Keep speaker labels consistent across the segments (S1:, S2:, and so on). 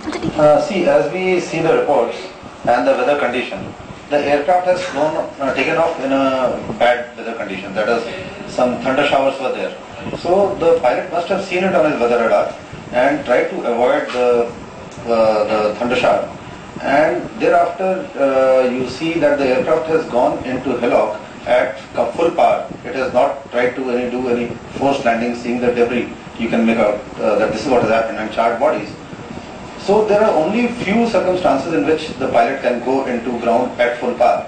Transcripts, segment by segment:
S1: See, as we see the reports and the weather condition, the aircraft has taken off in a bad weather condition. That is, some thunder showers were there. So the pilot must have seen it on his weather radar and tried to avoid the thunder shower. And thereafter, you see that the aircraft has gone into hillock at full power. It has not tried to do any forced landing. Seeing the debris, you can make out that this is what has happened, and charred bodies. So there are only few circumstances in which the pilot can go into ground at full power.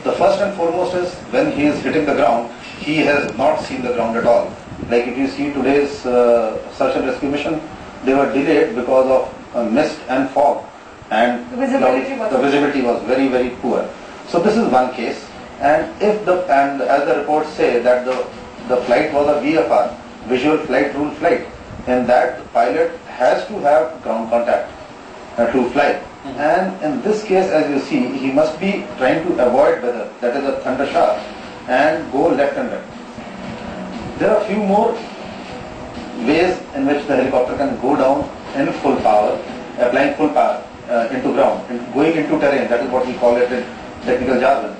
S1: The first and foremost is when he is hitting the ground, he has not seen the ground at all. Like if you see today's search and rescue mission, they were delayed because of mist and fog, and the visibility was very, very poor. So this is one case. And as the reports say that the flight was a VFR, visual flight rule flight, in that the pilot has to have ground contact to fly. And in this case, as you see, he must be trying to avoid weather, that is a thunder shower, and go left and right. There are few more ways in which the helicopter can go down in full power, applying full power into ground, and going into terrain. That is what we call it in technical jargon.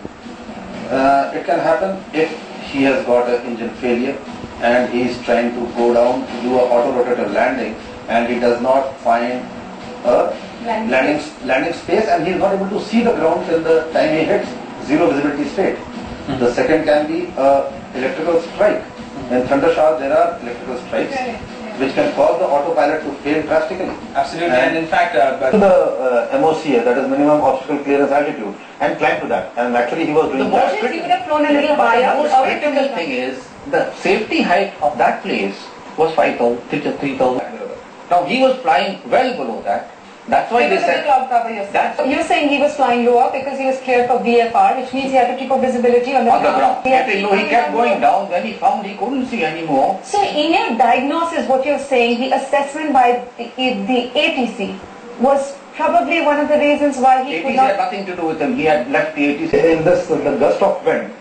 S1: It can happen if he has got an engine failure and he is trying to go down to do a auto-rotative landing, and he does not find a landing space, and he is not able to see the ground till the time he hits zero visibility state. The second can be electrical strike. In thunder shower there are electrical strikes which can cause the autopilot to fail drastically.
S2: Absolutely, and in fact,
S1: to the MOCA, that is minimum obstacle clearance altitude, and climb to that. And actually he was doing that.
S3: You would have flown a little higher.
S2: The most critical thing is the safety height of that place was 5,000, 3,000. Now he was flying well below that. That's why they said.
S3: You're saying he was flying lower because he was cleared for VFR, which means he had to keep a visibility on the ground.
S2: He kept going down. When he found he couldn't see anymore.
S3: So in your diagnosis, what you're saying, the assessment by the ATC was probably one of the reasons why he could not.
S2: ATC had nothing to do with him. He had left the ATC.
S1: In this, the gust of wind,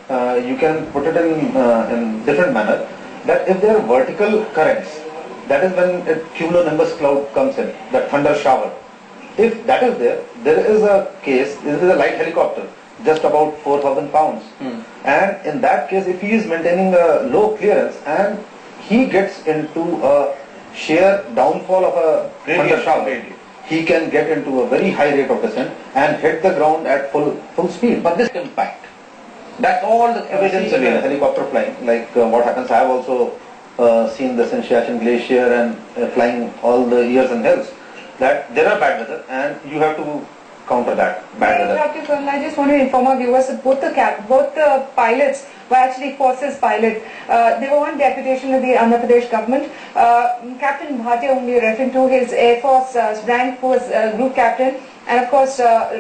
S1: you can put it in different manner. That if there are vertical currents, that is when a cumulonimbus cloud comes in, that thunder shower. If that is there, there is a case, this is a light helicopter, just about 4,000 pounds. And in that case, if he is maintaining a low clearance and he gets into a sheer downfall of a thunder shower, he can get into a very high rate of descent and hit the ground at full speed.
S2: But this impact, that's all the evidence
S1: in helicopter flying, like what happens, I have also seen this in Siachen Glacier and flying all the years and hills, that there are bad weather and you have to counter that bad weather.
S3: Dr. Colonel, I just want to inform our viewers that both the pilots were actually forces pilots. They were on deputation of the Andhra Pradesh government. Captain Bhatia, whom we are referring to, his Air Force rank was group captain, and of course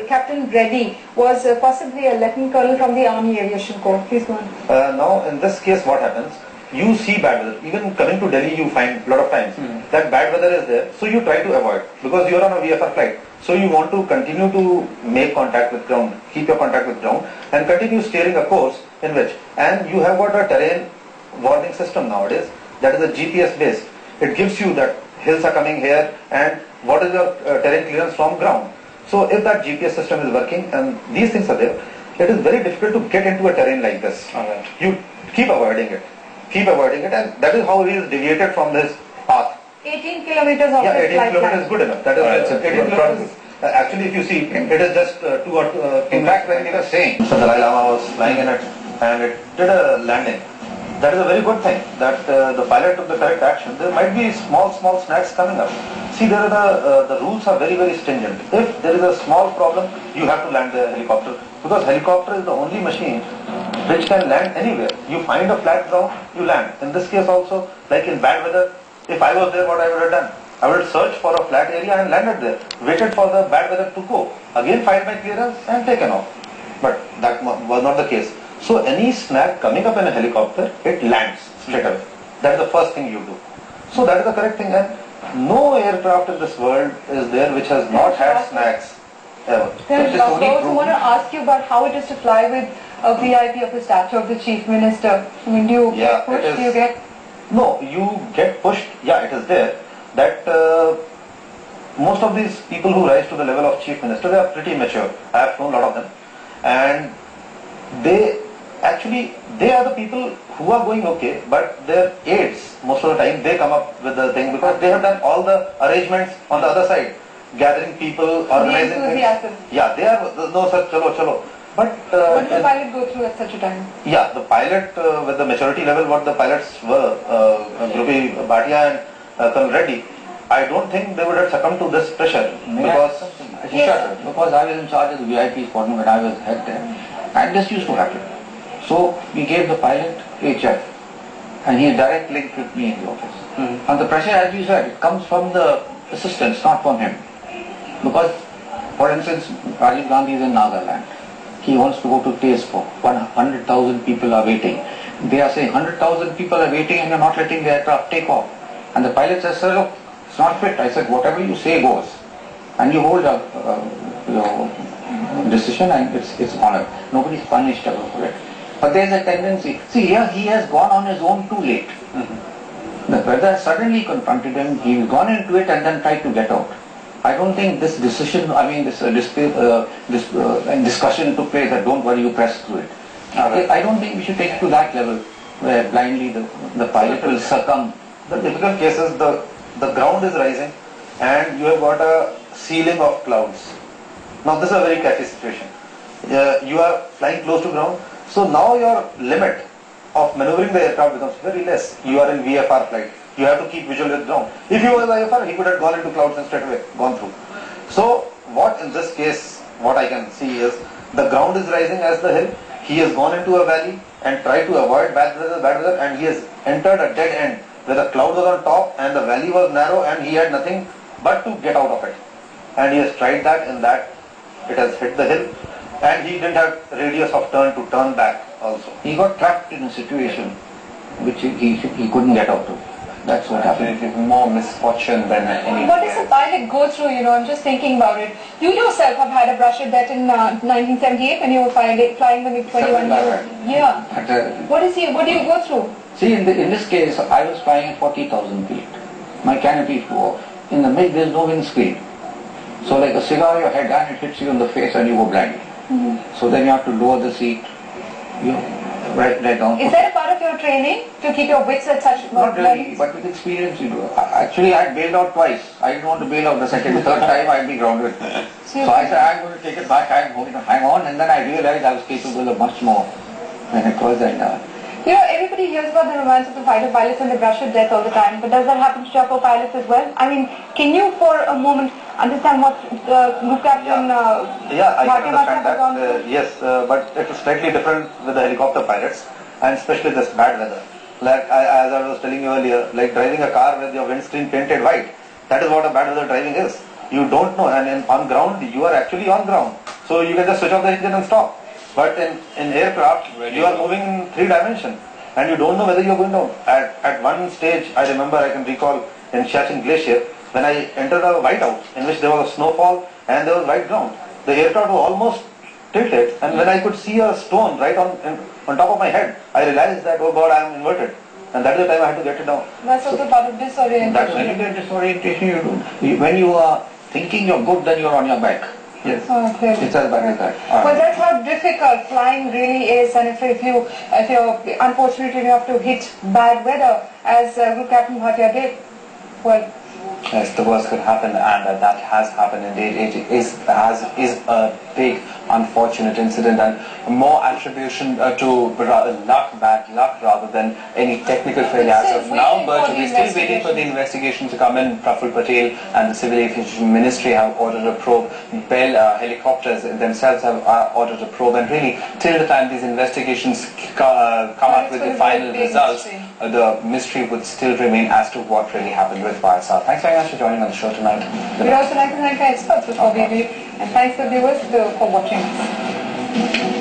S3: Captain Reddy was possibly a lieutenant colonel from the Army Aviation Corps. Please go on.
S1: Now in this case what happens? You see bad weather. Even coming to Delhi, you find a lot of times that bad weather is there. So you try to avoid, because you are on a VFR flight. So you want to continue to make contact with ground, keep your contact with ground, and continue steering a course in which, and you have got a terrain warning system nowadays that is a GPS based. It gives you that hills are coming here and what is your terrain clearance from ground. So if that GPS system is working and these things are there, it is very difficult to get into a terrain like this. You keep avoiding it. Keep avoiding it, and that is how he is deviated from this path.
S3: 18 kilometers of his
S1: 18 kilometers is good enough. That is 18 kilometers. Actually, if you see, it is just 2 or 2.
S2: In fact, when he was saying,
S1: Mr. Dalai Lama was flying in it, and it did a landing. That is a very good thing, that the pilot took the correct action. There might be small snacks coming up. See, there are the rules are very, very stringent. If there is a small problem, you have to land the helicopter, because helicopter is the only machine which can land anywhere. You find a flat ground, you land. In this case also, like in bad weather, if I was there, what I would have done? I would have searched for a flat area and landed there, waited for the bad weather to go, again find my clearance and taken off. But that was not the case. So any snack coming up in a helicopter, it lands straight away. That is the first thing you do. So that is the correct thing, and no aircraft in this world is there which has not had snacks ever.
S3: I also want to ask you about how it is to fly with a VIP of the stature of the Chief Minister. I mean, do you get pushed? Do you get?
S1: No, you get pushed. Yeah, it is there. That most of these people who rise to the level of chief minister, they are pretty mature. I have known a lot of them, and they are the people who are going okay, but their aides most of the time they come up with the thing because they have done all the arrangements on the other side, gathering people, organizing things. Yeah, they are no sir, chalo. But
S3: what did the pilot go through at such a time?
S1: Yeah, the pilot with the maturity level, what the pilots were, Grupi Bhatia and Colonel Reddy, I don't think they would have succumbed to this pressure because
S2: because I was in charge of the VIP squadron when I was head there, and this used to happen. So we gave the pilot HF, and he is direct linked with me in the office. And the pressure, as you said, it comes from the assistants, not from him. Because, for instance, Rajiv Gandhi is in Nagaland. He wants to go to TASPO. 100,000 people are waiting. They are saying 100,000 people are waiting and you're not letting the aircraft take off. And the pilot says, sir, look, it's not fit. I said, whatever you say goes. And you hold your decision and it's honored. Nobody's punished ever for it. But there's a tendency. See, here he has gone on his own too late. The weather suddenly confronted him. He's gone into it and then tried to get out. I don't think this decision, this discussion took place that don't worry, you press through it. I don't think we should take it to that level where blindly the pilot will succumb.
S1: The difficult case is the ground is rising and you have got a ceiling of clouds. Now this is a very catchy situation. You are flying close to ground, so now your limit of maneuvering the aircraft becomes very less. You are in VFR flight. You have to keep visual with ground. If he was IFR, he could have gone into clouds and straight away gone through. So what in this case, what I can see is the ground is rising as the hill. He has gone into a valley and tried to avoid bad weather, and he has entered a dead end where the cloud was on top and the valley was narrow and he had nothing but to get out of it. And he has tried that, in that it has hit the hill and he didn't have radius of turn to turn back also.
S2: He got trapped in a situation which he couldn't get out of. That's what happened.
S4: More misfortune than anything.
S3: What does a pilot go through? I'm just thinking about it. You yourself have had a brush at that in 1978 when you were flying the MiG-21. Yeah. What do you go through?
S2: See, in this case, I was flying at 40,000 feet. My canopy flew off. In the MiG, there's no windscreen. So like a cigar, your head and it hits you in the face and you go blind. So then you have to lower the seat. Right down.
S3: Is that a part of your training to keep your wits at such?
S2: Not really, but with experience you do. Actually, I bailed out twice. I didn't want to bail out the third time I'd be grounded. So I said, I'm going to take it back, I'm going to hang on, and then I realized I was capable of much more when it was that.
S3: Everybody hears about the romance of the fighter pilots and the brush with death all the time, but does that happen to Chapo pilots as well? I mean, can you for a moment understand what Group Captain
S1: I can understand that. Yes, but it is slightly different with the helicopter pilots, and especially this bad weather. Like as I was telling you earlier, like driving a car with your windscreen painted white. That is what a bad weather driving is. You don't know, and on ground, you are actually on ground. So you can just switch off the engine and stop. But in aircraft, you are moving in 3 dimensions and you don't know whether you are going down. At one stage, I can recall in Siachen Glacier, when I entered a whiteout in which there was a snowfall and there was white ground. The aircraft was almost tilted, and when I could see a stone right on top of my head, I realized that, oh God, I am inverted. And that is the time I had to get it down.
S3: That's also part of disorientation.
S2: That's when you get disorientation. When you are thinking you're good, then you're on your back. Yes.
S3: Okay.
S2: It's as bad as that.
S3: Well, that's how difficult flying really is, and if you're unfortunately you have to hit bad weather, as Group Captain Bhatia did, well.
S4: Yes, the worst could happen, and that has happened indeed. It is a big unfortunate incident, and more attribution to bad luck rather than any technical failure as of now. But we're still waiting for the investigation to come in. Praful Patel and the Civil Aviation Ministry have ordered a probe. Bell Helicopters themselves have ordered a probe, and really till the time these investigations come up with the final results, the mystery would still remain as to what really happened with YSR. Thanks very much for joining on the show tonight.
S3: We'd also like to thank our experts with OBB, and thanks to viewers for watching us.